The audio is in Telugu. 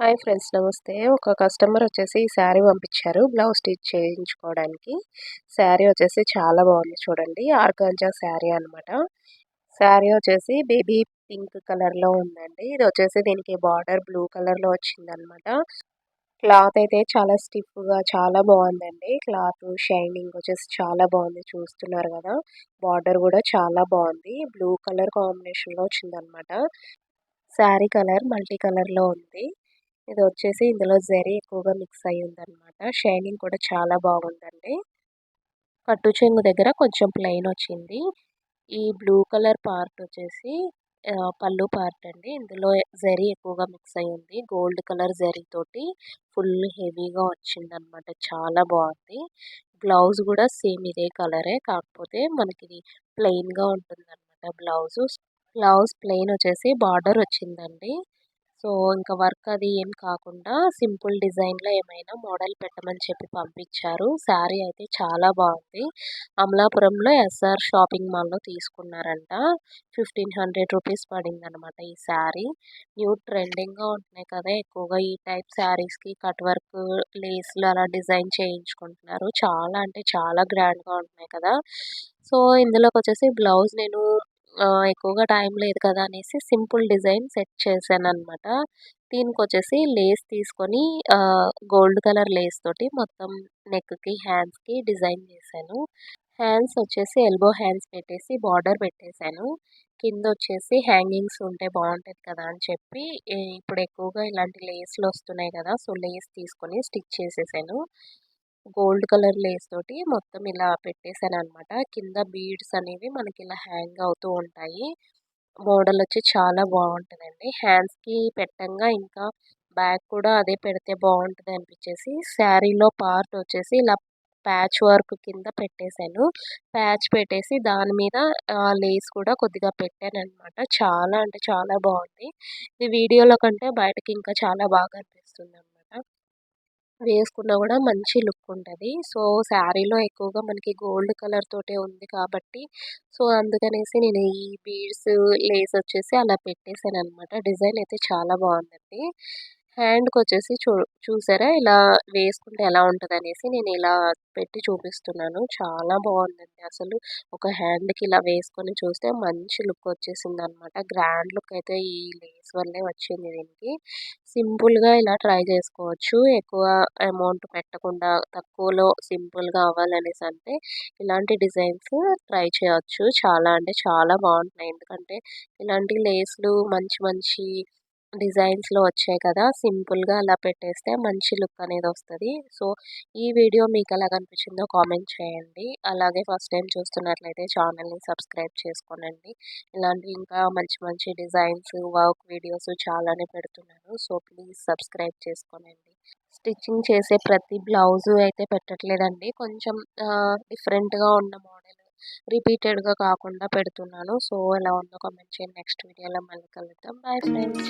హాయ్ ఫ్రెండ్స్, నమస్తే. ఒక కస్టమర్ వచ్చేసి ఈ శారీ పంపించారు బ్లౌజ్ స్టిచ్ చేయించుకోవడానికి. శారీ వచ్చేసి చాలా బాగుంది చూడండి. ఆర్గాంజా శారీ అనమాట. శారీ వచ్చేసి బేబీ పింక్ కలర్లో ఉందండి. ఇది వచ్చేసి దీనికి బార్డర్ బ్లూ కలర్లో వచ్చిందనమాట. క్లాత్ అయితే చాలా స్టిఫ్గా చాలా బాగుందండి. క్లాత్ షైనింగ్ వచ్చేసి చాలా బాగుంది, చూస్తున్నారు కదా. బార్డర్ కూడా చాలా బాగుంది, బ్లూ కలర్ కాంబినేషన్లో వచ్చిందనమాట. శారీ కలర్ మల్టీ కలర్లో ఉంది. ఇది వచ్చేసి ఇందులో జరీ ఎక్కువగా మిక్స్ అయ్యి ఉందనమాట. షైనింగ్ కూడా చాలా బాగుందండి. కట్టు చెంగు దగ్గర కొంచెం ప్లెయిన్ వచ్చింది. ఈ బ్లూ కలర్ పార్ట్ వచ్చేసి పళ్ళు పార్ట్ అండి. ఇందులో జరీ ఎక్కువగా మిక్స్ అయ్యి ఉంది. గోల్డ్ కలర్ జరీ తోటి ఫుల్ హెవీగా వచ్చిందనమాట. చాలా బాగుంది. బ్లౌజ్ కూడా సేమ్ ఇదే కలరే, కాకపోతే మనకి ఇది ప్లెయిన్గా ఉంటుందన్నమాట. బ్లౌజ్ ప్లెయిన్ వచ్చేసి బార్డర్ వచ్చిందండి. సో, ఇంకా వర్క్ అది ఏం కాకుండా సింపుల్ డిజైన్‌లో ఏమైనా మోడల్ పెట్టమని చెప్పి పంపించారు. శారీ అయితే చాలా బాగుంది. అమలాపురంలో ఎస్ఆర్ షాపింగ్ మాల్‌లో తీసుకున్నారంట. 1500 రూపీస్ పడిందనమాట ఈ శారీ. న్యూ ట్రెండింగ్‌గా ఉంటున్నాయి కదా, ఎక్కువగా ఈ టైప్ శారీస్‌కి కట్ వర్క్, లేస్‌లు అలా డిజైన్ చేయించుకుంటున్నారు. చాలా అంటే చాలా గ్రాండ్‌గా ఉంటున్నాయి కదా. సో, ఇందులోకొచ్చేసి బ్లౌజ్ నేను ఎక్కువగా టైం లేదు కదా అనేసి సింపుల్ డిజైన్ సెట్ చేశాననమాట. దీనికొచ్చేసి లేస్ తీసుకొని గోల్డ్ కలర్ లేస్ తోటి మొత్తం నెక్‌కి, హ్యాండ్స్‌కి డిజైన్ చేశాను. హ్యాండ్స్ వచ్చేసి ఎల్బో హ్యాండ్స్ పెట్టేసి బార్డర్ పెట్టేశాను. కిందొచ్చేసి హ్యాంగింగ్స్ ఉంటే బాగుంటది కదా అని చెప్పి ఇప్పుడు ఎక్కువగా ఇలాంటి లేస్‌లు వస్తున్నాయి కదా. సో, లేస్ తీసుకొని స్టిచ్ చేసేసాను. గోల్డ్ కలర్ లేస్ తోటి మొత్తం ఇలా పెట్టేసాననమాట. కింద బీడ్స్ అనేవి మనకి ఇలా హ్యాంగ్ అవుతూ ఉంటాయి. మోడల్ వచ్చి చాలా బాగుంటుందండి. హ్యాండ్స్‌కి పెట్టంగా ఇంకా బ్యాక్ కూడా అదే పెడితే బాగుంటది అనిపించేసి శారీలో పార్ట్ వచ్చేసి ఇలా ప్యాచ్ వర్క్ కింద పెట్టేశాను. ప్యాచ్ పెట్టేసి దాని మీద లేస్ కూడా కొద్దిగా పెట్టాననమాట. చాలా అంటే చాలా బాగుంది. ఈ వీడియోలో కంటే బయటకి ఇంకా చాలా బాగా అనిపిస్తుందనమాట. వేసుకున్నా కూడా మంచి లుక్ ఉంటది. సో, శారీలో ఎక్కువగా మనకి గోల్డ్ కలర్ తోటే ఉంది కాబట్టి, సో, అందుకనేసి నేను ఈ బీడ్స్, లేస్ వచ్చేసి అలా పెట్టేసాననమాట. డిజైన్ అయితే చాలా బాగుందండి. హ్యాండ్‌కొచ్చేసి చూసారా ఇలా వేసుకుంటే ఎలా ఉంటదనేసి నేను ఇలా పెట్టి చూపిస్తున్నాను. చాలా బాగుందండి అసలు. ఒక హ్యాండ్‌కి ఇలా వేసుకొని చూస్తే మంచి లుక్ వచ్చేసిందనమాట. గ్రాండ్ లుక్ అయితే ఈ లేస్ వల్లే వచ్చింది దీనికి. సింపుల్‌గా ఇలా ట్రై చేసుకోవచ్చు. ఎక్కువ అమౌంట్ పెట్టకుండా తక్కువలో సింపుల్‌గా అవ్వాలనేసి అంటే ఇలాంటి డిజైన్స్ ట్రై చేయొచ్చు. చాలా అంటే చాలా బాగుంటున్నాయి. ఎందుకంటే ఇలాంటి లేస్‌లు మంచి మంచి డిజైన్స్‌లో వచ్చాయి కదా. సింపుల్‌గా అలా పెట్టేస్తే మంచి లుక్ అనేది వస్తది. సో, ఈ వీడియో మీకు ఎలాగ అనిపించిందో కామెంట్ చేయండి. అలాగే ఫస్ట్ టైం చూస్తున్నట్లయితే ఛానల్‌ని సబ్స్క్రైబ్ చేసుకోనండి. ఇలాంటివి ఇంకా మంచి మంచి డిజైన్స్, వర్క్ వీడియోస్ చాలానే పెడుతున్నాను. సో, ప్లీజ్ సబ్స్క్రైబ్ చేసుకోనండి. స్టిచ్చింగ్ చేసే ప్రతి బ్లౌజు అయితే పెట్టట్లేదండి. కొంచెం డిఫరెంట్‌గా ఉన్న మోడల్ రిపీటెడ్‌గా కాకుండా పెడుతున్నాను. సో, ఎలా ఉందో కామెంట్ చేయండి. నెక్స్ట్ వీడియోలో మళ్ళీ కలుద్దాం. Bye friends.